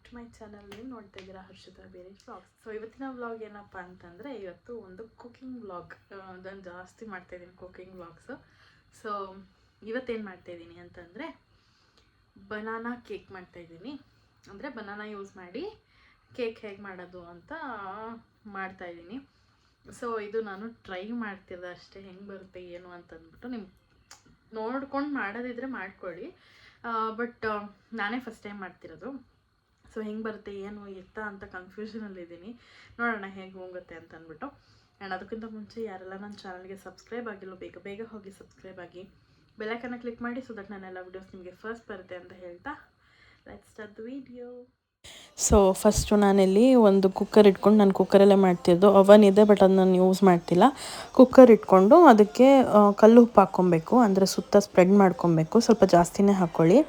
To my channel. ನೀವು ನೋಡ್ತಾ ಇದ್ದೀರಾ ಹರ್ಷಿತಾ ಬೇರೆ ವ್ಲಾಗ್ಸ್. ಸೊ ಇವತ್ತಿನ ವ್ಲಾಗ್ ಏನಪ್ಪ ಅಂತಂದರೆ, ಇವತ್ತು ಒಂದು ಕುಕಿಂಗ್ ವ್ಲಾಗ್. ಅದನ್ನು ಜಾಸ್ತಿ ಮಾಡ್ತಾಯಿದ್ದೀನಿ ಕುಕಿಂಗ್ ವ್ಲಾಗ್ಸು. ಸೊ ಇವತ್ತೇನು ಮಾಡ್ತಾಯಿದ್ದೀನಿ ಅಂತಂದರೆ, ಬನಾನಾ ಕೇಕ್ ಮಾಡ್ತಾಯಿದ್ದೀನಿ. ಅಂದರೆ ಬನಾನಾ ಯೂಸ್ ಮಾಡಿ ಕೇಕ್ ಹೇಗೆ ಮಾಡೋದು ಅಂತ ಮಾಡ್ತಾಯಿದ್ದೀನಿ. ಸೊ ಇದು ನಾನು ಟ್ರೈ ಮಾಡ್ತಿದ್ದೆ ಅಷ್ಟೇ, ಹೆಂಗೆ ಬರುತ್ತೆ ಏನು ಅಂತಂದ್ಬಿಟ್ಟು. ನಿಮ್ಗೆ ನೋಡ್ಕೊಂಡು ಮಾಡೋದಿದ್ರೆ ಮಾಡ್ಕೊಳ್ಳಿ. ಬಟ್ ನಾನೇ ಫಸ್ಟ್ ಟೈಮ್ ಮಾಡ್ತಿರೋದು. ಸೊ ಹೆಂಗೆ ಬರುತ್ತೆ ಏನು ಎತ್ತ ಅಂತ ಕನ್ಫ್ಯೂಷನಲ್ಲಿದ್ದೀನಿ. ನೋಡೋಣ ಹೇಗೆ ಹೋಗುತ್ತೆ ಅಂತ ಅಂದ್ಬಿಟ್ಟು. ಆ್ಯಂಡ್ ಅದಕ್ಕಿಂತ ಮುಂಚೆ ಯಾರೆಲ್ಲ ನನ್ನ ಚಾನಲ್ಗೆ ಸಬ್ಸ್ಕ್ರೈಬ್ ಆಗಿಲ್ಲ, ಬೇಗ ಹೋಗಿ ಸಬ್ಸ್ಕ್ರೈಬ್ ಆಗಿ ಬೆಲ್ಲೈಕನ್ನ ಕ್ಲಿಕ್ ಮಾಡಿ, ಸೊ ದಟ್ ನನ್ನೆಲ್ಲ ವಿಡಿಯೋಸ್ ನಿಮಗೆ ಫಸ್ಟ್ ಬರುತ್ತೆ ಅಂತ ಹೇಳ್ತಾ let's start the video. So first ನಾನಿಲ್ಲಿ ಒಂದು ಕುಕ್ಕರ್ ಇಟ್ಕೊಂಡು, ನಾನು ಕುಕ್ಕರಲ್ಲೇ ಮಾಡ್ತಿದ್ದು. ಅವನ್ ಇದೆ ಬಟ್ ಅದು ನಾನು ಯೂಸ್ ಮಾಡ್ತಿಲ್ಲ. ಕುಕ್ಕರ್ ಇಟ್ಕೊಂಡು ಅದಕ್ಕೆ ಕಲ್ಲು ಉಪ್ಪು ಹಾಕ್ಕೊಬೇಕು, ಅಂದರೆ ಸುತ್ತ ಸ್ಪ್ರೆಡ್ ಮಾಡ್ಕೊಬೇಕು. ಸ್ವಲ್ಪ ಜಾಸ್ತಿನೇ ಹಾಕ್ಕೊಳ್ಳಿ.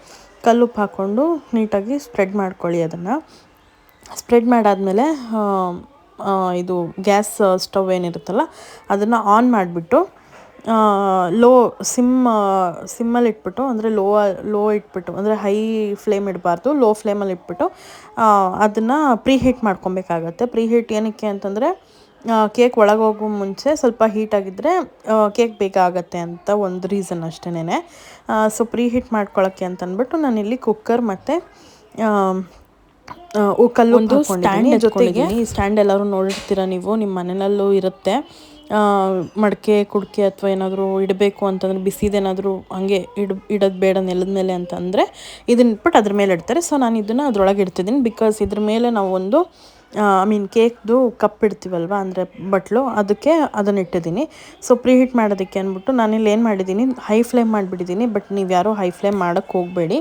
ಕಲ್ಲುಪ್ಪು ಹಾಕ್ಕೊಂಡು ನೀಟಾಗಿ ಸ್ಪ್ರೆಡ್ ಮಾಡ್ಕೊಳ್ಳಿ. ಅದನ್ನು ಸ್ಪ್ರೆಡ್ ಮಾಡಾದಮೇಲೆ ಇದು ಗ್ಯಾಸ್ ಸ್ಟವ್ ಏನಿರುತ್ತಲ್ಲ ಅದನ್ನು ಆನ್ ಮಾಡಿಬಿಟ್ಟು ಸಿಮ್ಮಲ್ಲಿ ಇಟ್ಬಿಟ್ಟು, ಅಂದರೆ ಲೋ ಇಟ್ಬಿಟ್ಟು, ಅಂದರೆ ಹೈ ಫ್ಲೇಮ್ ಇಡಬಾರ್ದು, ಲೋ ಫ್ಲೇಮಲ್ಲಿ ಇಟ್ಬಿಟ್ಟು ಅದನ್ನು ಪ್ರೀಹೀಟ್ ಮಾಡ್ಕೊಬೇಕಾಗತ್ತೆ. ಪ್ರೀಹೀಟ್ ಏನಕ್ಕೆ ಅಂತಂದರೆ, ಕೇಕ್ ಒಳಗೆ ಹೋಗೋ ಮುಂಚೆ ಸ್ವಲ್ಪ ಹೀಟಾಗಿದ್ದರೆ ಕೇಕ್ ಬೇಗ ಆಗುತ್ತೆ ಅಂತ ಒಂದು ರೀಸನ್ ಅಷ್ಟೇನೆ. ಸೊ ಪ್ರೀಹೀಟ್ ಮಾಡ್ಕೊಳ್ಳೋಕ್ಕೆ ಅಂತಂದ್ಬಿಟ್ಟು ನಾನಿಲ್ಲಿ ಕುಕ್ಕರ್ ಮತ್ತು ಕಲ್ಲು ಸ್ಟ್ಯಾಂಡ್ ಜೊತೆಗೆ, ಈ ಸ್ಟ್ಯಾಂಡ್ ಎಲ್ಲರೂ ನೋಡಿರ್ತೀರ ನೀವು, ನಿಮ್ಮ ಮನೆಯಲ್ಲೂ ಇರುತ್ತೆ. ಮಡಕೆ ಕುಡಿಕೆ ಅಥವಾ ಏನಾದರೂ ಇಡಬೇಕು ಅಂತಂದರೆ, ಬಿಸಿದೇನಾದರೂ ಹಾಗೆ ಇಡೋದು ಬೇಡ ನೆಲದ ಮೇಲೆ ಅಂತಂದರೆ ಇದನ್ನ ಇಟ್ಬಿಟ್ಟು ಅದ್ರ ಮೇಲೆ ಇಡ್ತಾರೆ. ಸೊ ನಾನು ಇದನ್ನು ಅದ್ರೊಳಗೆ ಇಡ್ತಿದ್ದೀನಿ. ಬಿಕಾಸ್ ಇದ್ರ ಮೇಲೆ ನಾವು ಒಂದು ಕೇಕ್ದು ಕಪ್ ಇಡ್ತೀವಲ್ವ, ಅಂದರೆ ಬಟ್ಲು, ಅದಕ್ಕೆ ಅದನ್ನು ಇಟ್ಟಿದ್ದೀನಿ. ಸೊ ಪ್ರೀಹೀಟ್ ಮಾಡೋದಕ್ಕೆ ಅಂದ್ಬಿಟ್ಟು ನಾನಿಲ್ಲಿ ಏನು ಮಾಡಿದ್ದೀನಿ, ಹೈ ಫ್ಲೇಮ್ ಮಾಡಿಬಿಟ್ಟಿದ್ದೀನಿ. ಬಟ್ ನೀವು ಯಾರೋ ಹೈ ಫ್ಲೇಮ್ ಮಾಡೋಕ್ಕೆ ಹೋಗಬೇಡಿ,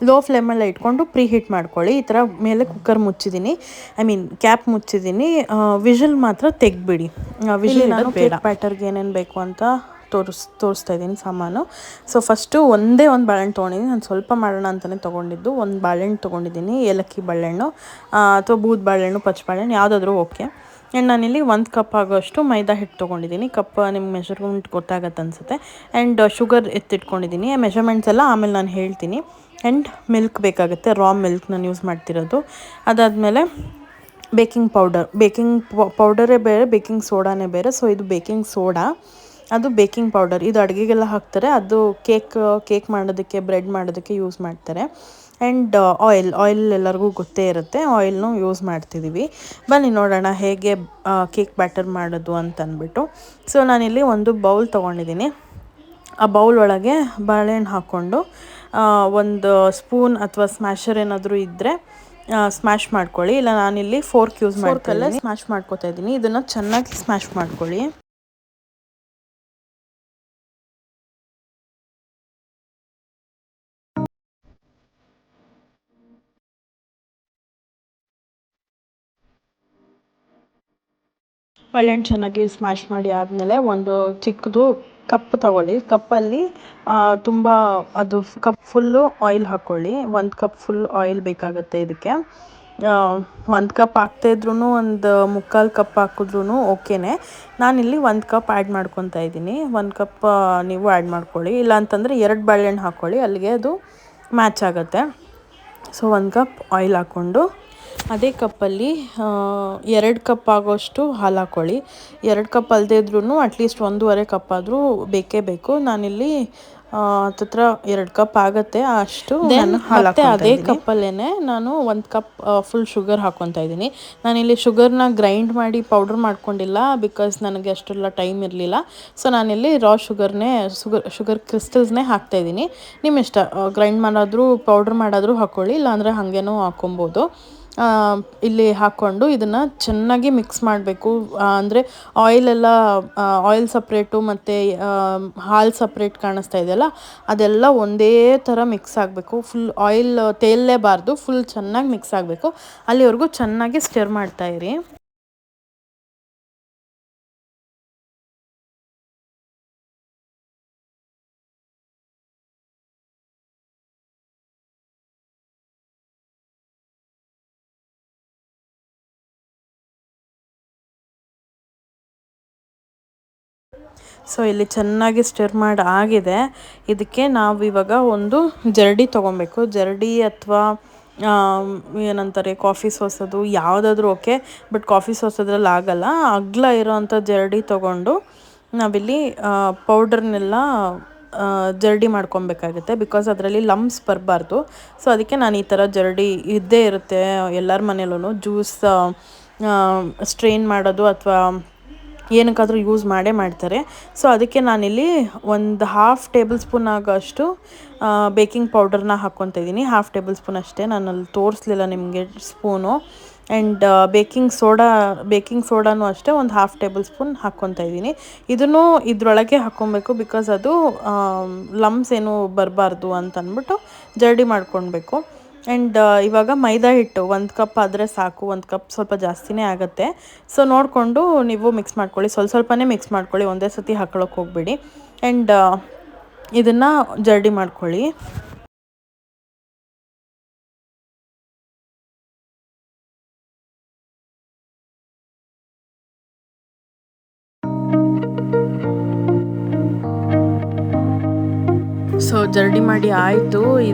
ಲೋ ಫ್ಲೇಮಲ್ಲೇ ಇಟ್ಕೊಂಡು ಪ್ರೀಹೀಟ್ ಮಾಡ್ಕೊಳ್ಳಿ. ಈ ಥರ ಮೇಲೆ ಕುಕ್ಕರ್ ಮುಚ್ಚಿದ್ದೀನಿ, ಕ್ಯಾಪ್ ಮುಚ್ಚಿದ್ದೀನಿ. ವಿಷಲ್ ಮಾತ್ರ ತೆಗ್ಬಿಡಿ. ವಿಷಲ್ ನಾನು ಕೇಕ್ ಬ್ಯಾಟರ್ಗೆ ಏನೇನು ಬೇಕು ಅಂತ ತೋರಿಸ್ತಾ ಇದ್ದೀನಿ ಸಾಮಾನು. ಸೊ ಫಸ್ಟು ಒಂದೇ ಒಂದು ಬಾಳೆಹಣ್ಣು ತೊಗೊಂಡಿದ್ದೀನಿ. ನಾನು ಸ್ವಲ್ಪ ಮಾಡೋಣ ಅಂತಲೇ ತೊಗೊಂಡಿದ್ದು. ಒಂದು ಬಾಳೆಹಣ್ಣು ತೊಗೊಂಡಿದ್ದೀನಿ, ಏಲಕ್ಕಿ ಬಾಳೆಹಣ್ಣು ಅಥವಾ ಬೂದ್ ಬಾಳೆಹಣ್ಣು, ಪಚ್ಚ ಬಾಳೆಹಣ್ಣು ಯಾವುದಾದ್ರೂ ಓಕೆ. ಆ್ಯಂಡ್ ನಾನಿಲ್ಲಿ 1 ಕಪ್ ಆಗೋಷ್ಟು ಮೈದಾ ಹಿಟ್ಟು ತೊಗೊಂಡಿದ್ದೀನಿ. ಕಪ್ ನಿಮ್ಗೆ ಮೆಷರ್ಮೆಂಟ್ ಗೊತ್ತಾಗತ್ತೆ ಅನಿಸುತ್ತೆ. And sugar ಎತ್ತಿಟ್ಕೊಂಡಿದ್ದೀನಿ. ಮೆಷರ್ಮೆಂಟ್ಸ್ ಎಲ್ಲ ಆಮೇಲೆ ನಾನು ಹೇಳ್ತೀನಿ. ಆ್ಯಂಡ್ ಮಿಲ್ಕ್ ಬೇಕಾಗುತ್ತೆ, ರಾ ಮಿಲ್ಕ್ ನಾನು ಯೂಸ್ ಮಾಡ್ತಿರೋದು. ಅದಾದಮೇಲೆ ಬೇಕಿಂಗ್ ಪೌಡರೇ ಬೇರೆ, ಬೇಕಿಂಗ್ ಸೋಡಾನೇ ಬೇರೆ. ಸೊ ಇದು ಬೇಕಿಂಗ್ ಸೋಡಾ, ಅದು ಬೇಕಿಂಗ್ ಪೌಡರ್. ಇದು ಅಡುಗೆಗೆಲ್ಲ ಹಾಕ್ತಾರೆ, ಅದು ಕೇಕ್ ಮಾಡೋದಕ್ಕೆ, ಬ್ರೆಡ್ ಮಾಡೋದಕ್ಕೆ ಯೂಸ್ ಮಾಡ್ತಾರೆ. ಆ್ಯಂಡ್ ಆಯಿಲ್ ಎಲ್ಲರಿಗೂ ಗೊತ್ತೇ ಇರುತ್ತೆ, ಆಯಿಲ್ನೂ ಯೂಸ್ ಮಾಡ್ತಿದ್ದೀವಿ. ಬನ್ನಿ ನೋಡೋಣ ಹೇಗೆ ಕೇಕ್ ಬ್ಯಾಟರ್ ಮಾಡೋದು ಅಂತಂದ್ಬಿಟ್ಟು. ಸೊ ನಾನಿಲ್ಲಿ ಒಂದು ಬೌಲ್ ತೊಗೊಂಡಿದ್ದೀನಿ. ಆ ಬೌಲ್ ಒಳಗೆ ಬಾಳೆಹಣ್ಣು ಹಾಕ್ಕೊಂಡು ಒಂದು ಸ್ಪೂನ್ ಅಥವಾ ಸ್ಮ್ಯಾಶರ್ ಏನಾದರೂ ಇದ್ದರೆ ಸ್ಮ್ಯಾಶ್ ಮಾಡ್ಕೊಳ್ಳಿ. ಇಲ್ಲ ನಾನಿಲ್ಲಿ ಫೋರ್ಕ್ ಯೂಸ್ ಮಾಡ್ಕೊಳ್ಳಿ, ಸ್ಮ್ಯಾಶ್ ಮಾಡ್ಕೊತಾ ಇದ್ದೀನಿ. ಇದನ್ನು ಚೆನ್ನಾಗಿ ಸ್ಮ್ಯಾಶ್ ಮಾಡ್ಕೊಳ್ಳಿ. ಬಾಳೆಹಣ್ಣು ಚೆನ್ನಾಗಿ ಸ್ಮ್ಯಾಶ್ ಮಾಡಿ ಆದಮೇಲೆ ಒಂದು ಚಿಕ್ಕದು ಕಪ್ ತಗೊಳ್ಳಿ. ಕಪ್ಪಲ್ಲಿ ತುಂಬ ಅದು ಕಪ್ ಫುಲ್ಲು ಆಯಿಲ್ ಹಾಕ್ಕೊಳ್ಳಿ. 1 ಕಪ್ ಫುಲ್ ಆಯಿಲ್ ಬೇಕಾಗುತ್ತೆ ಇದಕ್ಕೆ. 1 ಕಪ್ ಹಾಕ್ತಾಯಿದ್ರೂ, ಒಂದು 3/4 ಕಪ್ ಹಾಕಿದ್ರೂ ಓಕೆನೇ. ನಾನಿಲ್ಲಿ 1 ಕಪ್ ಆ್ಯಡ್ ಮಾಡ್ಕೊತಾ ಇದ್ದೀನಿ. 1 ಕಪ್ ನೀವು ಆ್ಯಡ್ ಮಾಡ್ಕೊಳ್ಳಿ. ಇಲ್ಲ ಅಂತಂದರೆ 2 ಬಾಳೆಹಣ್ಣು ಹಾಕ್ಕೊಳ್ಳಿ, ಅಲ್ಲಿಗೆ ಅದು ಮ್ಯಾಚ್ ಆಗುತ್ತೆ. ಸೊ 1 ಕಪ್ ಆಯಿಲ್ ಹಾಕ್ಕೊಂಡು ಅದೇ ಕಪ್ಪಲ್ಲಿ 2 ಕಪ್ ಆಗೋಷ್ಟು ಹಾಲು ಹಾಕ್ಕೊಳ್ಳಿ. 2 ಕಪ್ ಅಲ್ಲದೇ ಇದ್ರೂ ಅಟ್ಲೀಸ್ಟ್ 1.5 ಕಪ್ ಆದರೂ ಬೇಕೇ ಬೇಕು. ನಾನಿಲ್ಲಿ ಹತ್ತಿರ 2 ಕಪ್ ಆಗುತ್ತೆ ಅಷ್ಟು ನಾನು ಹಾಲು ಹಾಕ್ತಾ ಅದೇ ಕಪ್ಪಲ್ಲೇ ನಾನು 1 ಕಪ್ ಫುಲ್ ಶುಗರ್ ಹಾಕ್ಕೊತಾ ಇದ್ದೀನಿ. ನಾನಿಲ್ಲಿ ಶುಗರ್ನ ಗ್ರೈಂಡ್ ಮಾಡಿ ಪೌಡ್ರ್ ಮಾಡ್ಕೊಂಡಿಲ್ಲ, ಬಿಕಾಸ್ ನನಗೆ ಅಷ್ಟೆಲ್ಲ ಟೈಮ್ ಇರಲಿಲ್ಲ. ಸೊ ನಾನಿಲ್ಲಿ ರಾ ಶುಗರ್ ಕ್ರಿಸ್ಟಲ್ಸ್ನೇ ಹಾಕ್ತಾಯಿದ್ದೀನಿ. ನಿಮ್ಮ ಇಷ್ಟ, ಗ್ರೈಂಡ್ ಮಾಡೋದ್ರೂ ಪೌಡ್ರ್ ಮಾಡೋದ್ರೂ ಹಾಕ್ಕೊಳ್ಳಿ, ಇಲ್ಲಾಂದರೆ ಹಾಗೇನೂ ಹಾಕ್ಕೊಬೋದು. ಇಲ್ಲಿ ಹಾಕ್ಕೊಂಡು ಇದನ್ನು ಚೆನ್ನಾಗಿ ಮಿಕ್ಸ್ ಮಾಡಬೇಕು. ಅಂದರೆ ಆಯಿಲ್ ಸಪ್ರೇಟು ಮತ್ತು ಹಾಲು ಸಪ್ರೇಟ್ ಕಾಣಿಸ್ತಾ ಇದೆಯಲ್ಲ, ಅದೆಲ್ಲ ಒಂದೇ ಥರ ಮಿಕ್ಸ್ ಆಗಬೇಕು. ಫುಲ್ ಆಯಿಲ್ ತೇಲಲೇಬಾರ್ದು, ಫುಲ್ ಚೆನ್ನಾಗಿ ಮಿಕ್ಸ್ ಆಗಬೇಕು. ಅಲ್ಲಿವರೆಗೂ ಚೆನ್ನಾಗಿ ಸ್ಟಿರ್ ಮಾಡ್ತಾಯಿರಿ. ಸೊ ಇಲ್ಲಿ ಚೆನ್ನಾಗಿ ಸ್ಟಿರ್ ಮಾಡಿ ಆಗಿದೆ. ಇದಕ್ಕೆ ನಾವು ಇವಾಗ ಒಂದು ಜರಡಿ ತೊಗೊಬೇಕು. ಜರಡಿ ಅಥವಾ ಏನಂತಾರೆ ಕಾಫಿ ಸೋಸೋದು ಯಾವುದಾದ್ರೂ ಓಕೆ, ಬಟ್ ಕಾಫಿ ಸೋಸೋದ್ರಲ್ಲಿ ಆಗಲ್ಲ. ಅಗಲ ಇರೋವಂಥ ಜರಡಿ ತೊಗೊಂಡು ನಾವಿಲ್ಲಿ ಪೌಡರ್ನೆಲ್ಲ ಜರಡಿ ಮಾಡ್ಕೊಬೇಕಾಗುತ್ತೆ. ಬಿಕಾಸ್ ಅದರಲ್ಲಿ ಲಮ್ಸ್ ಬರಬಾರ್ದು. ಸೊ ಅದಕ್ಕೆ ನಾನು ಈ ಥರ ಜರಡಿ ಇದ್ದೇ ಇರುತ್ತೆ ಎಲ್ಲರ ಮನೇಲೂ. ಜ್ಯೂಸ್ ಸ್ಟ್ರೈನ್ ಮಾಡೋದು ಅಥವಾ ಏನಕ್ಕಾದರೂ ಯೂಸ್ ಮಾಡೇ ಮಾಡ್ತಾರೆ. ಸೊ ಅದಕ್ಕೆ ನಾನಿಲ್ಲಿ ಒಂದು ½ ಟೇಬಲ್ ಸ್ಪೂನ್ ಆಗೋಷ್ಟು ಬೇಕಿಂಗ್ ಪೌಡರ್ನ ಹಾಕ್ಕೊತಾ ಇದ್ದೀನಿ. ½ ಟೇಬಲ್ ಸ್ಪೂನ್ ಅಷ್ಟೇ, ನಾನು ಅಲ್ಲಿ ತೋರಿಸ್ಲಿಲ್ಲ ನಿಮಗೆ ಸ್ಪೂನು. ಆ್ಯಂಡ್ ಬೇಕಿಂಗ್ ಸೋಡಾನು ಅಷ್ಟೇ ಒಂದು ½ ಟೇಬಲ್ ಸ್ಪೂನ್ ಹಾಕ್ಕೊತಾ ಇದ್ದೀನಿ. ಇದನ್ನು ಇದರೊಳಗೆ ಹಾಕ್ಕೊಬೇಕು, ಬಿಕಾಸ್ ಅದು ಲಮ್ಸ್ ಏನು ಬರಬಾರ್ದು ಅಂತ ಅಂದ್ಬಿಟ್ಟು ಜರಡಿ ಮಾಡ್ಕೊಳ್ಬೇಕು. ಆ್ಯಂಡ್ ಇವಾಗ ಮೈದಾ ಹಿಟ್ಟು 1 ಕಪ್ ಆದರೆ ಸಾಕು, 1 ಕಪ್ ಸ್ವಲ್ಪ ಜಾಸ್ತಿನೇ ಆಗುತ್ತೆ. ಸೊ ನೋಡಿಕೊಂಡು ನೀವು ಮಿಕ್ಸ್ ಮಾಡ್ಕೊಳ್ಳಿ, ಸ್ವಲ್ಪನೇ ಮಿಕ್ಸ್ ಮಾಡ್ಕೊಳ್ಳಿ, ಒಂದೇ ಸತಿ ಹಾಕೊಳ್ಳೋಕೆ ಹೋಗಬೇಡಿ. ಆ್ಯಂಡ್ ಇದನ್ನು ಜರಡಿ ಮಾಡ್ಕೊಳ್ಳಿ. ಸೊ ಜರಡಿ ಮಾಡಿ ಆಯಿತು.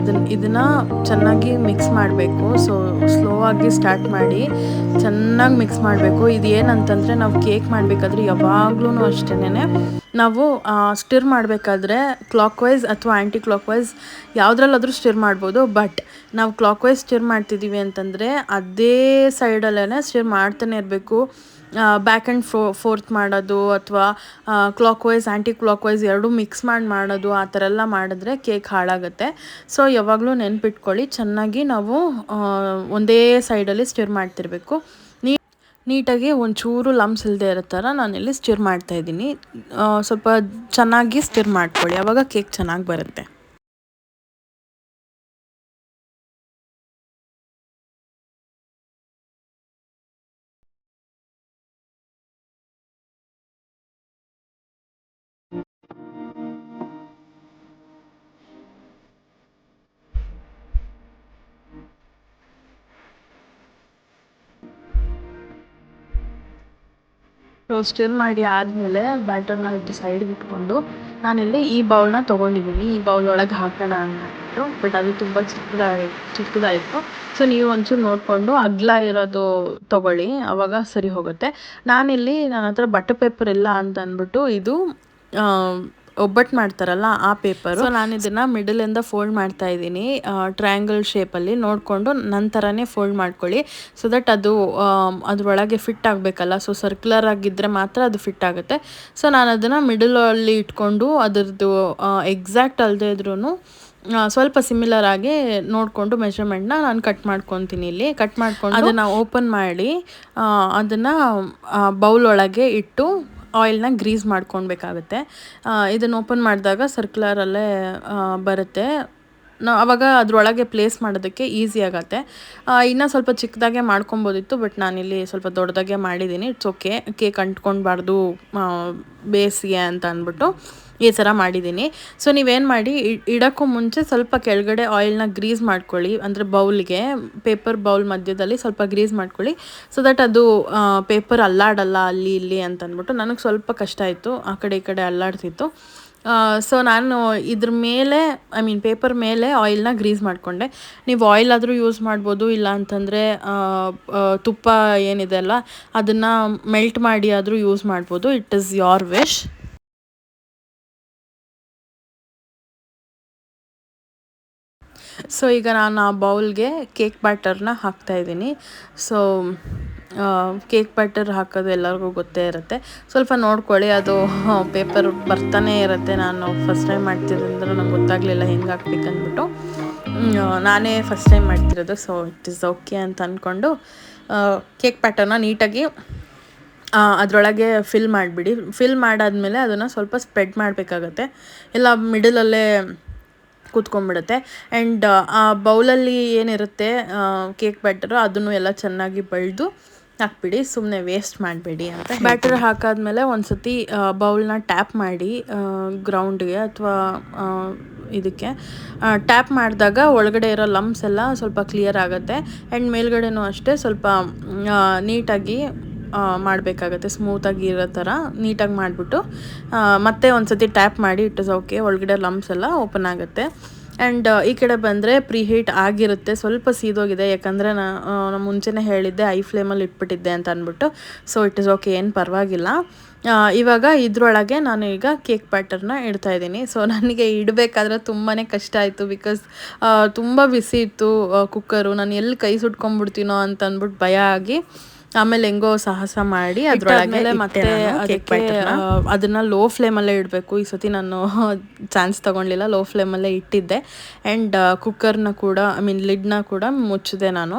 ಇದನ್ನು ಚೆನ್ನಾಗಿ ಮಿಕ್ಸ್ ಮಾಡಬೇಕು. ಸೊ ಸ್ಲೋ ಆಗಿ ಸ್ಟಾರ್ಟ್ ಮಾಡಿ ಚೆನ್ನಾಗಿ ಮಿಕ್ಸ್ ಮಾಡಬೇಕು. ಇದು ಏನಂತಂದರೆ ನಾವು ಕೇಕ್ ಮಾಡಬೇಕಾದ್ರೆ ಯಾವಾಗ್ಲೂ ಅಷ್ಟೇ ನಾವು ಸ್ಟಿರ್ ಮಾಡಬೇಕಾದ್ರೆ ಕ್ಲಾಕ್ ವೈಸ್ ಅಥವಾ ಆ್ಯಂಟಿ ಕ್ಲಾಕ್ ವೈಸ್ ಯಾವುದ್ರಲ್ಲಾದರೂ ಸ್ಟಿರ್ ಮಾಡ್ಬೋದು. ಬಟ್ ನಾವು ಕ್ಲಾಕ್ ವೈಸ್ ಸ್ಟಿರ್ ಮಾಡ್ತಿದ್ದೀವಿ ಅಂತಂದರೆ ಅದೇ ಸೈಡಲ್ಲೇ ಸ್ಟಿರ್ ಮಾಡ್ತಾನೆ ಇರಬೇಕು. ಬ್ಯಾಕ್ ಆ್ಯಂಡ್ ಫೋರ್ತ್ ಮಾಡೋದು ಅಥವಾ clockwise anticlockwise ಎರಡೂ ಮಿಕ್ಸ್ ಮಾಡೋದು ಆ ಥರ ಎಲ್ಲ ಮಾಡಿದ್ರೆ ಕೇಕ್ ಹಾಳಾಗುತ್ತೆ. ಸೊ ಯಾವಾಗಲೂ ನೆನ್ಪಿಟ್ಕೊಳ್ಳಿ, ಚೆನ್ನಾಗಿ ನಾವು ಒಂದೇ ಸೈಡಲ್ಲಿ ಸ್ಟಿರ್ ಮಾಡ್ತಿರ್ಬೇಕು. ನೀಟಾಗಿ ಒಂಚೂರು ಲಮ್ಸ್ ಇಲ್ಲದೆ ಇರೋ ಥರ ನಾನಿಲ್ಲಿ ಸ್ಟಿರ್ ಮಾಡ್ತಾಯಿದ್ದೀನಿ. ಸ್ವಲ್ಪ ಚೆನ್ನಾಗಿ ಸ್ಟಿರ್ ಮಾಡ್ಕೊಳ್ಳಿ, ಆವಾಗ ಕೇಕ್ ಚೆನ್ನಾಗಿ ಬರುತ್ತೆ. ಸೊ ಸ್ಟಿರ್ ಮಾಡಿ ಆದಮೇಲೆ ಬ್ಯಾಟರ್ನ ಇಟ್ಟು ಸೈಡ್ಗೆ ಇಟ್ಕೊಂಡು ನಾನಿಲ್ಲಿ ಈ ಬೌಲ್ನ ತೊಗೊಂಡಿದ್ದೀನಿ. ಈ ಬೌಲ್ ಒಳಗೆ ಹಾಕೋಣ ಅಂದ್ಬಿಟ್ಟು, ಬಟ್ ಅದು ತುಂಬ ಚಿಕ್ಕದಾಯಿತು. ಸೊ ನೀವು ಒಂಚೂರು ನೋಡಿಕೊಂಡು ಅಗಲ ಇರೋದು ತೊಗೊಳ್ಳಿ, ಆವಾಗ ಸರಿ ಹೋಗುತ್ತೆ. ನನ್ನ ಹತ್ರ ಬಟರ್ ಪೇಪರ್ ಇಲ್ಲ ಅಂತ ಅಂದ್ಬಿಟ್ಟು ಇದು ಒಬ್ಬಟ್ಟು ಮಾಡ್ತಾರಲ್ಲ ಆ ಪೇಪರು. ಸೊ ನಾನು ಇದನ್ನು ಮಿಡಲಿಂದ ಫೋಲ್ಡ್ ಮಾಡ್ತಾ ಇದ್ದೀನಿ ಟ್ರಯಾಂಗಲ್ ಶೇಪಲ್ಲಿ. ನೋಡಿಕೊಂಡು ನಂತರನೇ ಫೋಲ್ಡ್ ಮಾಡ್ಕೊಳ್ಳಿ, ಸೊ ದಟ್ ಅದು ಅದರೊಳಗೆ ಫಿಟ್ ಆಗಬೇಕಲ್ಲ. ಸೊ ಸರ್ಕ್ಯುಲರ್ ಆಗಿದ್ದರೆ ಮಾತ್ರ ಅದು ಫಿಟ್ ಆಗುತ್ತೆ. ಸೊ ನಾನು ಅದನ್ನು ಮಿಡಲಲ್ಲಿ ಇಟ್ಕೊಂಡು ಅದರದ್ದು ಎಕ್ಸಾಕ್ಟ್ ಅಲ್ಲದೆ ಇದ್ರೂ ಸ್ವಲ್ಪ ಸಿಮಿಲರ್ ಆಗಿ ನೋಡಿಕೊಂಡು ಮೆಷರ್ಮೆಂಟ್ನ ನಾನು ಕಟ್ ಮಾಡ್ಕೊತೀನಿ. ಇಲ್ಲಿ ಕಟ್ ಮಾಡ್ಕೊಂಡು ಅದನ್ನು ಓಪನ್ ಮಾಡಿ ಅದನ್ನು ಬೌಲ್ ಒಳಗೆ ಇಟ್ಟು ಆಯಿಲ್ನ ಗ್ರೀಸ್ ಮಾಡ್ಕೊಳ್ಬೇಕಾಗುತ್ತೆ. ಇದನ್ನು ಓಪನ್ ಮಾಡಿದಾಗ ಸರ್ಕ್ಯುಲರಲ್ಲೇ ಬರುತ್ತೆ. ಆವಾಗ ಅದರೊಳಗೆ ಪ್ಲೇಸ್ ಮಾಡೋದಕ್ಕೆ ಈಸಿ ಆಗುತ್ತೆ. ಇನ್ನೂ ಸ್ವಲ್ಪ ಚಿಕ್ಕದಾಗೆ ಮಾಡ್ಕೊಬೋದಿತ್ತು, ಬಟ್ ನಾನಿಲ್ಲಿ ಸ್ವಲ್ಪ ದೊಡ್ಡದಾಗೆ ಮಾಡಿದ್ದೀನಿ. ಇಟ್ಸ್ ಓಕೆ, ಕೇಕ್ ಅಂಟ್ಕೊಳ್ಬಾರ್ದು ಬೇಸಿಗೆ ಅಂತ ಅಂದ್ಬಿಟ್ಟು ಈ ಥರ ಮಾಡಿದ್ದೀನಿ. ಸೊ ನೀವೇನು ಮಾಡಿ, ಇಡೋಕ್ಕೂ ಮುಂಚೆ ಸ್ವಲ್ಪ ಕೆಳಗಡೆ ಆಯಿಲ್ನ ಗ್ರೀಸ್ ಮಾಡ್ಕೊಳ್ಳಿ, ಅಂದರೆ ಬೌಲ್ಗೆ ಪೇಪರ್ ಬೌಲ್ ಮಧ್ಯದಲ್ಲಿ ಸ್ವಲ್ಪ ಗ್ರೀಸ್ ಮಾಡ್ಕೊಳ್ಳಿ, ಸೊ ದಟ್ ಅದು ಪೇಪರ್ ಅಲ್ಲಾಡಲ್ಲ ಅಲ್ಲಿ ಇಲ್ಲಿ ಅಂತ ಅಂದ್ಬಿಟ್ಟು. ನನಗೆ ಸ್ವಲ್ಪ ಕಷ್ಟ ಆಯಿತು, ಆ ಕಡೆ ಈ ಕಡೆ ಅಲ್ಲಾಡ್ತಿತ್ತು. ಸೊ ನಾನು ಇದ್ರ ಮೇಲೆ ಪೇಪರ್ ಮೇಲೆ ಆಯಿಲ್ನ ಗ್ರೀಸ್ ಮಾಡಿಕೊಂಡೆ. ನೀವು ಆಯಿಲ್ ಆದರೂ ಯೂಸ್ ಮಾಡ್ಬೋದು, ಇಲ್ಲ ಅಂತಂದರೆ ತುಪ್ಪ ಏನಿದೆ ಅಲ್ಲ ಅದನ್ನು ಮೆಲ್ಟ್ ಮಾಡಿ ಆದರೂ ಯೂಸ್ ಮಾಡ್ಬೋದು. It is your wish. So ಈಗ ನಾನು ಆ ಬೌಲ್ಗೆ ಕೇಕ್ ಬ್ಯಾಟರ್ನ ಹಾಕ್ತಾಯಿದ್ದೀನಿ. ಸೊ ಕೇಕ್ ಬ್ಯಾಟರ್ ಹಾಕೋದು ಎಲ್ಲರಿಗೂ ಗೊತ್ತೇ ಇರುತ್ತೆ. ಸ್ವಲ್ಪ ನೋಡ್ಕೊಳ್ಳಿ, ಅದು ಪೇಪರ್ ಬರ್ತಾನೆ ಇರುತ್ತೆ. ನಾನು ಫಸ್ಟ್ ಟೈಮ್ ಮಾಡ್ತಿರೋದ್ರಿಂದ ನಂಗೆ ಗೊತ್ತಾಗಲಿಲ್ಲ ಹೆಂಗೆ ಹಾಕ್ಬೇಕಂದ್ಬಿಟ್ಟು. ನಾನೇ ಫಸ್ಟ್ ಟೈಮ್ ಮಾಡ್ತಿರೋದು. ಸೊ ಇಟ್ ಈಸ್ ಓಕೆ ಅಂತ ಅಂದ್ಕೊಂಡು ಕೇಕ್ ಬ್ಯಾಟರ್ನ ನೀಟಾಗಿ ಅದರೊಳಗೆ ಫಿಲ್ ಮಾಡಿಬಿಡಿ. ಫಿಲ್ ಮಾಡಾದ್ಮೇಲೆ ಅದನ್ನು ಸ್ವಲ್ಪ ಸ್ಪ್ರೆಡ್ ಮಾಡಬೇಕಾಗತ್ತೆ, ಎಲ್ಲ ಮಿಡಲಲ್ಲೇ ಕೂತ್ಕೊಂಡ್ಬಿಡುತ್ತೆ. ಆ್ಯಂಡ್ ಆ ಬೌಲಲ್ಲಿ ಏನಿರುತ್ತೆ ಕೇಕ್ ಬ್ಯಾಟರು ಅದನ್ನು ಎಲ್ಲ ಚೆನ್ನಾಗಿ ಬಳ್ದು ಹಾಕ್ಬಿಡಿ, ಸುಮ್ಮನೆ ವೇಸ್ಟ್ ಮಾಡಬೇಡಿ ಅಂತ. ಬ್ಯಾಟರ್ ಹಾಕಾದ್ಮೇಲೆ ಒಂದು ಸತಿ ಬೌಲ್ನ ಟ್ಯಾಪ್ ಮಾಡಿ ಗ್ರೌಂಡ್ಗೆ ಅಥವಾ ಇದಕ್ಕೆ ಟ್ಯಾಪ್ ಮಾಡಿದಾಗ ಒಳಗಡೆ ಇರೋ ಲಮ್ಸ್ ಎಲ್ಲ ಸ್ವಲ್ಪ ಕ್ಲಿಯರ್ ಆಗುತ್ತೆ. ಆ್ಯಂಡ್ ಮೇಲ್ಗಡೆನೂ ಅಷ್ಟೇ ಸ್ವಲ್ಪ ನೀಟಾಗಿ ಮಾಡಬೇಕಾಗತ್ತೆ, ಸ್ಮೂತಾಗಿ ಇರೋ ಥರ ನೀಟಾಗಿ ಮಾಡಿಬಿಟ್ಟು ಮತ್ತೆ ಒಂದು ಸತಿ ಟ್ಯಾಪ್ ಮಾಡಿ ಇಟ್ ಇಸ್ ಓಕೆ, ಒಳಗಡೆ ಲಮ್ಸ್ ಎಲ್ಲ ಓಪನ್ ಆಗುತ್ತೆ. ಆ್ಯಂಡ್ ಈ ಕಡೆ ಬಂದರೆ ಪ್ರೀ ಹೀಟ್ ಆಗಿರುತ್ತೆ, ಸ್ವಲ್ಪ ಸೀದೋಗಿದೆ, ಯಾಕಂದರೆ ನಾನು ಮುಂಚೆನೇ ಹೇಳಿದ್ದೆ ಐ ಫ್ಲೇಮಲ್ಲಿ ಇಟ್ಬಿಟ್ಟಿದ್ದೆ ಅಂತ ಅಂದ್ಬಿಟ್ಟು. ಸೊ ಇಟ್ ಇಸ್ ಓಕೆ, ಏನು ಪರವಾಗಿಲ್ಲ. ಇವಾಗ ಇದರೊಳಗೆ ನಾನು ಈಗ ಕೇಕ್ ಬ್ಯಾಟರ್ನ ಇಡ್ತಾಯಿದ್ದೀನಿ. ಸೊ ನನಗೆ ಇಡಬೇಕಾದ್ರೆ ತುಂಬಾ ಕಷ್ಟ ಆಯಿತು, ಬಿಕಾಸ್ ತುಂಬ ಬಿಸಿ ಇತ್ತು ಕುಕ್ಕರು. ನಾನು ಎಲ್ಲಿ ಕೈ ಸುಟ್ಕೊಂಡ್ಬಿಡ್ತೀನೋ ಅಂತ ಅಂದ್ಬಿಟ್ಟು ಭಯ ಆಗಿ ಆಮೇಲೆ ಹೆಂಗೋ ಸಾಹಸ ಮಾಡಿ ಅದರೊಳಗೆ ಮತ್ತೆ ಅದಕ್ಕೆ ಅದನ್ನು ಲೋ ಫ್ಲೇಮಲ್ಲೇ ಇಡಬೇಕು. ಈ ಸತಿ ನಾನು ಚಾನ್ಸ್ ತೊಗೊಳ್ಳಿಲ್ಲ, ಲೋ ಫ್ಲೇಮಲ್ಲೇ ಇಟ್ಟಿದ್ದೆ. ಆ್ಯಂಡ್ ಕುಕ್ಕರ್ನ ಕೂಡ ಲಿಡ್ನ ಕೂಡ ಮುಚ್ಚಿದೆ. ನಾನು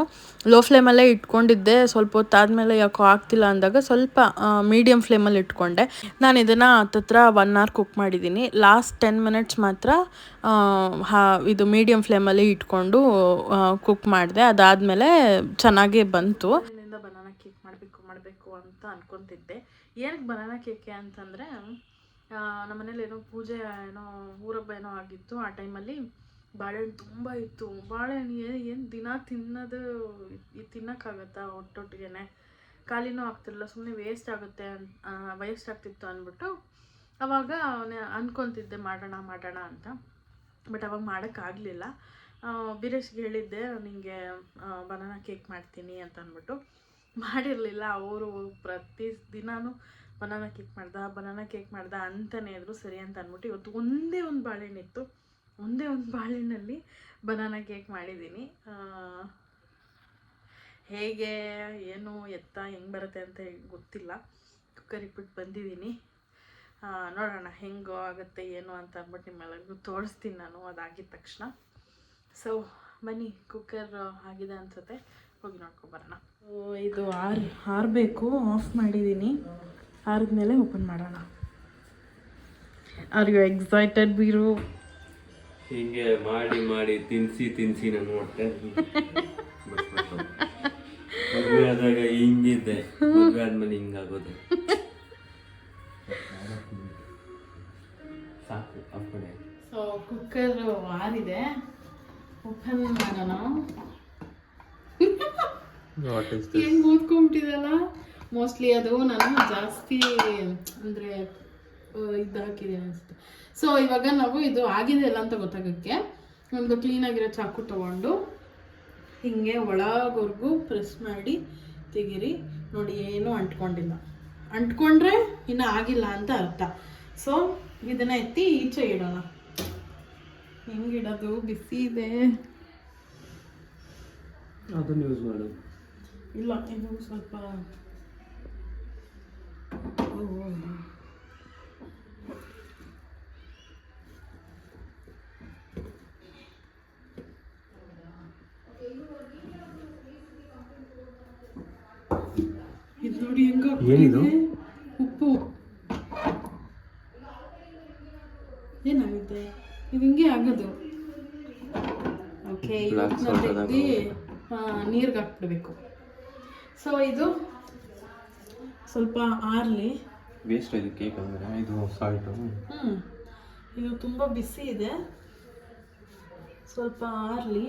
ಲೋ ಫ್ಲೇಮಲ್ಲೇ ಇಟ್ಕೊಂಡಿದ್ದೆ. ಸ್ವಲ್ಪ ಹೊತ್ತಾದಮೇಲೆ ಯಾಕೋ ಆಗ್ತಿಲ್ಲ ಅಂದಾಗ ಸ್ವಲ್ಪ ಮೀಡಿಯಮ್ ಫ್ಲೇಮಲ್ಲಿ ಇಟ್ಕೊಂಡೆ. ನಾನು ಇದನ್ನು ಹತ್ತತ್ರ 1 hour ಕುಕ್ ಮಾಡಿದ್ದೀನಿ. ಲಾಸ್ಟ್ 10 minutes ಮಾತ್ರ ಇದು ಮೀಡಿಯಮ್ ಫ್ಲೇಮಲ್ಲಿ ಇಟ್ಕೊಂಡು ಕುಕ್ ಮಾಡಿದೆ. ಅದಾದಮೇಲೆ ಚೆನ್ನಾಗೇ ಬಂತು. ಬನಾನಾ ಕೇಕ್ ಮಾಡಬೇಕು ಅಂತ ಅನ್ಕೊತಿದ್ದೆ. ಏನಕ್ಕೆ ಬನಾನಾ ಕೇಕೆ ಅಂತಂದರೆ, ನಮ್ಮ ಮನೇಲಿ ಏನೋ ಪೂಜೆ ಏನೋ ಊರಬ್ಬ ಏನೋ ಆಗಿತ್ತು. ಆ ಟೈಮಲ್ಲಿ ಬಾಳೆಹಣ್ಣು ತುಂಬ ಇತ್ತು. ಬಾಳೆಹಣ್ಣು ಏನು ದಿನ ತಿನ್ನೋದು ತಿನ್ನೋಕ್ಕಾಗತ್ತಾ, ಒಟ್ಟೊಟ್ಟಿಗೆ ಖಾಲಿನೂ ಆಗ್ತಿರಲಿಲ್ಲ, ಸುಮ್ಮನೆ ವೇಸ್ಟ್ ಆಗ್ತಿತ್ತು ಅಂದ್ಬಿಟ್ಟು ಅವಾಗ ಅನ್ಕೊತಿದ್ದೆ ಮಾಡೋಣ ಅಂತ. ಬಟ್ ಅವಾಗ ಮಾಡೋಕ್ಕಾಗಲಿಲ್ಲ. ಬೀರೇಶ್ಗೆ ಹೇಳಿದ್ದೆ ನಿಮಗೆ ಬನಾನಾ ಕೇಕ್ ಮಾಡ್ತೀನಿ ಅಂತ ಅಂದ್ಬಿಟ್ಟು. ಮಾಡಿರಲಿಲ್ಲ. ಅವರು ಪ್ರತಿ ದಿನಾನು ಬನಾನಾ ಕೇಕ್ ಮಾಡ್ದ ಅಂತಲೇ ಇದ್ರು. ಸರಿ ಅಂತ ಅಂದ್ಬಿಟ್ಟು ಇವತ್ತು ಒಂದೇ ಒಂದು ಬಾಳೆಹಣ್ಣಿತ್ತು, ಒಂದೇ ಒಂದು ಬಾಳೆಹಣ್ಣಲ್ಲಿ ಬನಾನಾ ಕೇಕ್ ಮಾಡಿದ್ದೀನಿ. ಹೇಗೆ ಏನು ಹೆಂಗೆ ಬರುತ್ತೆ ಅಂತ ಗೊತ್ತಿಲ್ಲ. ಕುಕ್ಕರ್ ಇಟ್ಬಿಟ್ಟು ಬಂದಿದ್ದೀನಿ. ನೋಡೋಣ ಹೆಂಗೋ ಆಗುತ್ತೆ ಏನು ಅಂತ ಅಂದ್ಬಿಟ್ಟು ನಿಮ್ಮೆಲ್ಲರಿಗೂ ತೋರಿಸ್ತೀನಿ ನಾನು ಅದಾಗಿದ ತಕ್ಷಣ. ಸೊ ಬನ್ನಿ, ಕುಕ್ಕರ್ ಆಗಿದೆ ಅನ್ಸುತ್ತೆ, ಹೋಗಿ ನೋಡ್ಕೊಬರೋಣ. ಇದು ಆರಬೇಕು, ಆಫ್ ಮಾಡಿದ್ದೀನಿ. ಆರಿದ್ಮೇಲೆ ಓಪನ್ ಮಾಡೋಣ. ಆರ್ ಯು ಎಕ್ಸೈಟೆಡ್ ಬೀರು? ಹಿಂಗೆ ಮಾಡಿ ತಿನ್ಸಿ ನಾನು ಹೊಟ್ಟೆ ಮದುವೆ ಆದಾಗ ಹಿಂಗಿದ್ದೆ, ಮದುವೆ ಆದ್ಮೇಲೆ ಹಿಂಗಾಗೋದು. ಸಾಕು ಅಪ್ಪಡೆ. ಸೊ ಕುಕ್ಕರ್ ಆರಿದೆ, ಓಪನ್ ಮಾಡೋಣ. ಹೆಂಗೆ ಓದ್ಕೊಂಬಿಟ್ಟಿದಲ್ಲ. ಮೋಸ್ಟ್ಲಿ ಅದು ನಾನು ಜಾಸ್ತಿ ಅಂದರೆ ಇದು ಹಾಕಿದ್ದೀನಿ ಅನಿಸುತ್ತೆ. ಸೊ ಇವಾಗ ನಾವು ಇದು ಆಗಿದೆ ಇಲ್ಲ ಅಂತ ಗೊತ್ತಾಗೋಕ್ಕೆ ಒಂದು ಕ್ಲೀನಾಗಿರೋ ಚಾಕು ತೊಗೊಂಡು ಹಿಂಗೆ ಒಳಗೋರ್ಗೂ ಪ್ರೆಸ್ ಮಾಡಿ ತೆಗೀರಿ. ನೋಡಿ, ಏನೂ ಅಂಟ್ಕೊಂಡಿಲ್ಲ. ಅಂಟ್ಕೊಂಡ್ರೆ ಇನ್ನೂ ಆಗಿಲ್ಲ ಅಂತ ಅರ್ಥ. ಸೊ ಇದನ್ನು ಎತ್ತಿ ಈಚೆ ಇಡೋಣ. ಹೆಂಗಿಡೋದು? ಬಿಸಿ ಇದೆ. ಅದನ್ನು ಯೂಸ್ ಮಾಡು. ಇಲ್ಲ, ಇದು ಸ್ವಲ್ಪ ಇದು ನೋಡಿ ಹೆಂಗ ಏನಿದು? ಉಪ್ಪು ಏನಾಗುತ್ತೆ? ಇದು ಹಿಂಗೆ ಆಗೋದು. ಓಕೆ, ನೀರಿಗೆ ಹಾಕ್ಬಿಡ್ಬೇಕು. ಸೊ ಇದು ಸ್ವಲ್ಪ ಆರಲಿ. ವೇಸ್ಟ್ ಇದೆ ಕೇಕ್ ಅಂದರೆ ಇದು ಸಾಲ್ಟು. ಇದು ತುಂಬ ಬಿಸಿ ಇದೆ, ಸ್ವಲ್ಪ ಆರಲಿ.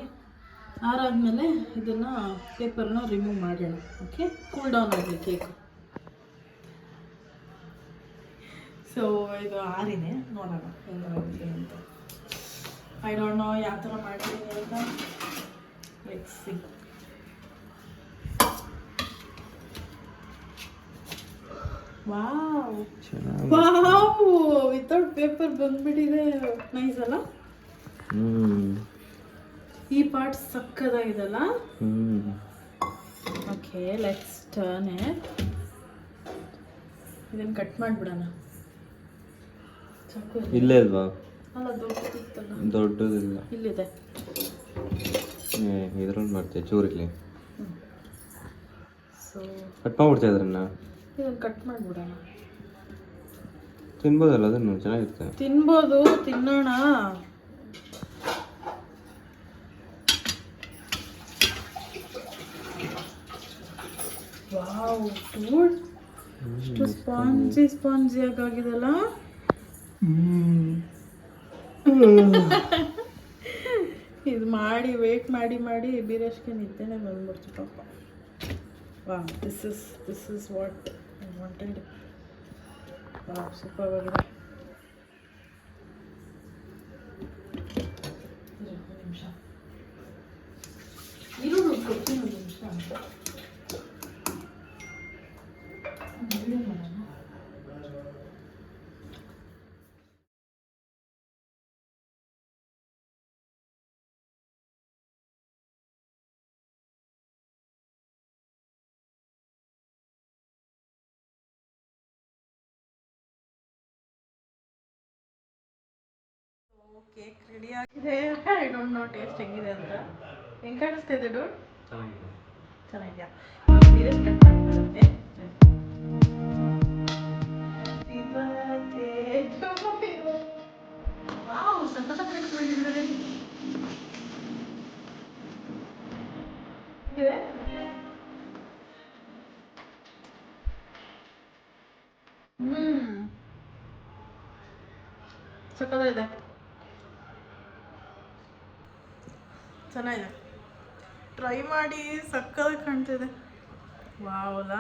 ಆರಾದ್ಮೇಲೆ ಇದನ್ನು ಪೇಪರ್ನ ರಿಮೂವ್ ಮಾಡೋಣ. ಓಕೆ, ಕೂಲ್ ಡೌನ್ ಆಗಲಿ ಕೇಕ್. ಸೊ ಇದು ಆರಿದೆ, ನೋಡೋಣ ಹೆಂಗಾಗುತ್ತೆ ಅಂತ. ಐ ಡೋಂಟ್ ನೋ ಯಾವ ಥರ ಮಾಡ್ತೀನಿ ಅಂತ. Let's see. Wow wow, without paper ಬಂದ್ಬಿಟ್ಟಿದೆ. ನೈಸ್ ಅಲ್ಲ? ಈ ಪಾರ್ಟ್ ಸಕ್ಕದಾಗಿದೆಲ್ಲ. Okay, let's turn it. ಇದನ್ನು ಕಟ್ ಮಾಡಿಬಿಡೋಣ. ಇಲ್ಲೇ ಅಲ್ವಾ? ಅಲ್ಲ, ದೊಡ್ಡದಿತ್ತಲ್ಲ. ದೊಡ್ಡದಿಲ್ಲ, ಇಲ್ಲಿದೆ. ಇದ್ರಲ್ಲಿ ಮಾಡ್ತೀಯ ಚೂರಿಲಿ. So cut ಮಾಡ್ಬಿಡ್ತಾ ಇದ್ರನ್ನ. ಇದನ್ನು ಕಟ್ ಮಾಡಿಬಿಡೋಣ. ತಿನ್ಬೋದಲ್ಲ ಅದನ್ನು? ಚೆನ್ನಾಗಿರುತ್ತೆ. ತಿನ್ಬೋದು, ತಿನ್ನೋಣ. ವಾವ್ ಡೂಡ್, ಎಷ್ಟು ಸ್ಪಾಂಜಿಯಾಗಿದೆಲ್ಲ. ಇದು ಮಾಡಿ ವೇಟ್ ಮಾಡಿ ಬೀರೇಶ್ಗೆ ನಿದ್ದೆನೇ ಬಂದ್ಬಿಡ್ತು ಪಾಪ. Wow, this is what I wanted. Wow, super ಆಗಿದೆ. ಕೇಕ್ ರೆಡಿ ಆಗಿದೆ. ಐ ಡೋಂಟ್ ನೋ ಟೇಸ್ಟ್ ಹೆಂಗಿದೆ ಅಂತ. ಹೆಂಗೆ ಕಾಣಿಸ್ತಿದೆ ಡೂಡ್? ಚೆನ್ನಾಗಿದೆಯಾ? Serious cut ಮಾಡ್ಕೊಳ್ಳುತ್ತೆ. ವಾವ್, ಸಖತ್ತಾಗಿ ಮಾಡಿದ್ದಾರೆ. ಇದೆ ಸಖತ್ತಾಗಿದೆ, ಚೆನ್ನಾಗಿದೆ. ಟ್ರೈ ಮಾಡಿ, ಸಕ್ಕತ್ತಾಗಿ ಕಾಣ್ತಿದೆ. ವಾವ್ ಅಲ್ಲ?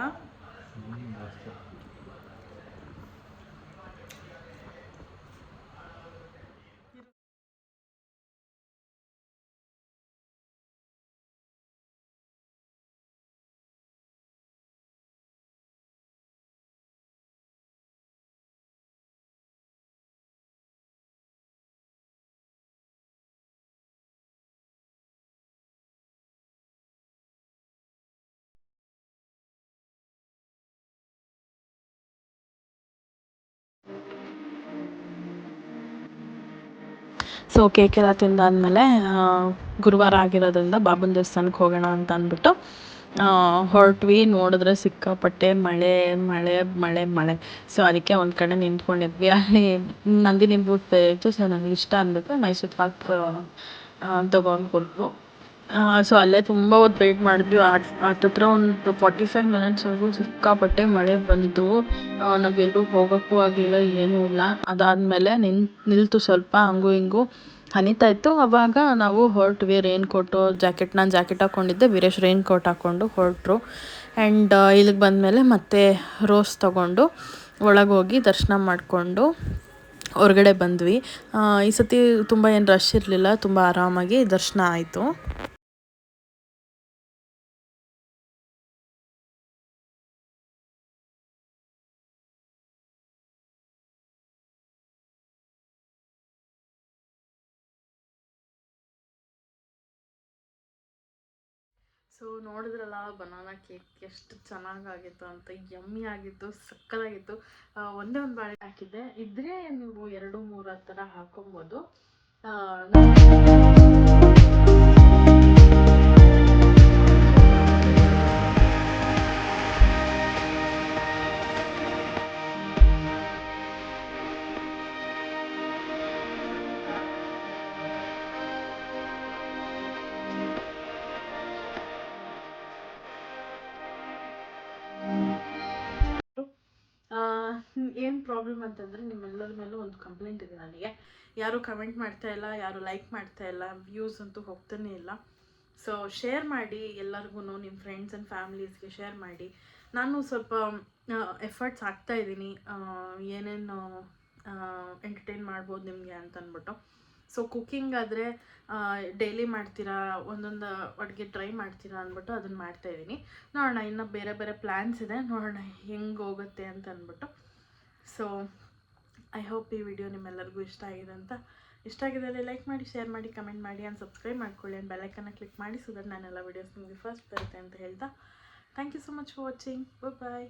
ಸೊ ಕೇಕೆಲ್ಲ ತಿಂದಾದ್ಮೇಲೆ ಗುರುವಾರ ಆಗಿರೋದ್ರಿಂದ ಬಾಬನ ದೇವಸ್ಥಾನಕ್ಕೆ ಹೋಗೋಣ ಅಂತ ಅಂದ್ಬಿಟ್ಟು ಹೊರಟ್ವಿ. ನೋಡಿದ್ರೆ ಸಿಕ್ಕಾಪಟ್ಟೆ ಮಳೆ ಮಳೆ ಮಳೆ ಮಳೆ. ಸೊ ಅದಕ್ಕೆ ಒಂದು ಕಡೆ ನಿಂತ್ಕೊಂಡಿದ್ವಿ. ಅಲ್ಲಿ ನಂದಿನಿ ಬೂತ್ ಇತ್ತು. ಸೊ ನನಗೆ ಇಷ್ಟ ಅಂದ್ಬಿಟ್ಟು ಮೈಸೂರು ಪಾಕ್ ತೊಗೊಂಡು ಕೊಟ್ರು. ಸೊ ಅಲ್ಲೇ ತುಂಬ ಹೊತ್ತು ವೆಯ್ಟ್ ಮಾಡಿದ್ವಿ. ಹತ್ತತ್ರ ಒಂದು 45 ಮಿನಿಟ್ಸ್ವರೆಗೂ ಸಿಕ್ಕಾಪಟ್ಟೆ ಮಳೆ ಬಂತು. ನಾವೆಲ್ಲೂ ಹೋಗೋಕ್ಕೂ ಆಗಲಿಲ್ಲ, ಏನೂ ಇಲ್ಲ. ಅದಾದಮೇಲೆ ನಿಲ್ತು ಸ್ವಲ್ಪ ಹಂಗೂ ಹಿಂಗೂ ಹನಿತಾ ಇತ್ತು. ಅವಾಗ ನಾವು ಹೊರಟ್ವಿ. ರೈನ್ ಕೋಟು, ನಾನು ಜಾಕೆಟ್ ಹಾಕ್ಕೊಂಡಿದ್ದೆ, ವೀರೇಶ್ ರೈನ್ ಕೋಟ್ ಹಾಕ್ಕೊಂಡು ಹೊರಟ್ರು. ಆ್ಯಂಡ್ ಇಲ್ಲಿಗೆ ಬಂದಮೇಲೆ ಮತ್ತೆ ರೋಸ್ ತೊಗೊಂಡು ಒಳಗೋಗಿ ದರ್ಶನ ಮಾಡಿಕೊಂಡು ಹೊರಗಡೆ ಬಂದ್ವಿ. ಈ ಸತಿ ತುಂಬ ಏನು ರಶ್ ಇರಲಿಲ್ಲ, ತುಂಬ ಆರಾಮಾಗಿ ದರ್ಶನ ಆಯಿತು. ಸೊ ನೋಡಿದ್ರಲ್ಲ ಬನಾನಾ ಕೇಕ್ ಎಷ್ಟು ಚೆನ್ನಾಗಾಗಿತ್ತು ಅಂತ. ಯಮ್ಮಿ ಆಗಿತ್ತು, ಸಕ್ಕತ್ತಾಗಿತ್ತು. ಒಂದೇ ಒಂದು ಬಾಳೆ ಹಾಕಿದ್ದೆ. ಇದ್ರೆ ನೀವು 2-3 ಆ ಥರ ಹಾಕೊಬೋದು. ಏನು ಪ್ರಾಬ್ಲಮ್ ಅಂತಂದರೆ, ನಿಮ್ಮೆಲ್ಲರ ಮೇಲೂ ಒಂದು ಕಂಪ್ಲೇಂಟ್ ಇದೆ ನನಗೆ. ಯಾರೂ ಕಮೆಂಟ್ ಮಾಡ್ತಾ ಇಲ್ಲ, ಯಾರೂ ಲೈಕ್ ಮಾಡ್ತಾ ಇಲ್ಲ, ವ್ಯೂಸ್ ಅಂತೂ ಹೋಗ್ತಾನೇ ಇಲ್ಲ. ಸೊ ಶೇರ್ ಮಾಡಿ ಎಲ್ಲರಿಗೂ, ನಿಮ್ಮ ಫ್ರೆಂಡ್ಸ್ ಆ್ಯಂಡ್ ಫ್ಯಾಮಿಲೀಸ್ಗೆ ಶೇರ್ ಮಾಡಿ. ನಾನು ಸ್ವಲ್ಪ ಎಫರ್ಟ್ಸ್ ಹಾಕ್ತಾಯಿದ್ದೀನಿ, ಏನೇನು ಎಂಟರ್ಟೈನ್ ಮಾಡ್ಬೋದು ನಿಮಗೆ ಅಂತ ಅಂದ್ಬಿಟ್ಟು. ಸೊ ಕುಕ್ಕಿಂಗ್ ಆದರೆ ಡೈಲಿ ಮಾಡ್ತೀರಾ, ಒಂದೊಂದು ಅಡುಗೆ ಟ್ರೈ ಮಾಡ್ತೀರಾ ಅಂದ್ಬಿಟ್ಟು ಅದನ್ನು ಮಾಡ್ತಾಯಿದ್ದೀನಿ. ನೋಡೋಣ, ಇನ್ನೂ ಬೇರೆ ಬೇರೆ ಪ್ಲ್ಯಾನ್ಸ್ ಇದೆ, ನೋಡೋಣ ಹೆಂಗೆ ಹೋಗುತ್ತೆ ಅಂತ ಅಂದ್ಬಿಟ್ಟು. ಸೊ ಐ ಹೋಪ್ ಈ ವಿಡಿಯೋ ನಿಮ್ಮೆಲ್ಲರಿಗೂ ಇಷ್ಟ ಆಗಿದೆ ಅಂತ. ಇಷ್ಟ ಆಗಿದ್ದಲ್ಲಿ ಲೈಕ್ ಮಾಡಿ, ಶೇರ್ ಮಾಡಿ, ಕಮೆಂಟ್ ಮಾಡಿ, ಆ್ಯಂಡ್ ಸಬ್ಸ್ಕ್ರೈಬ್ ಮಾಡ್ಕೊಳ್ಳಿ. ಆ್ಯಂಡ್ ಬೆಲ್ಲೈಕನ್ನ ಕ್ಲಿಕ್ ಮಾಡಿ, ಸೊ ದಟ್ ನಾನೆಲ್ಲ ವೀಡಿಯೋಸ್ ನಿಮಗೆ ಫಸ್ಟ್ ಬರುತ್ತೆ ಅಂತ ಹೇಳ್ತಾ, thank you so much for watching. Bye.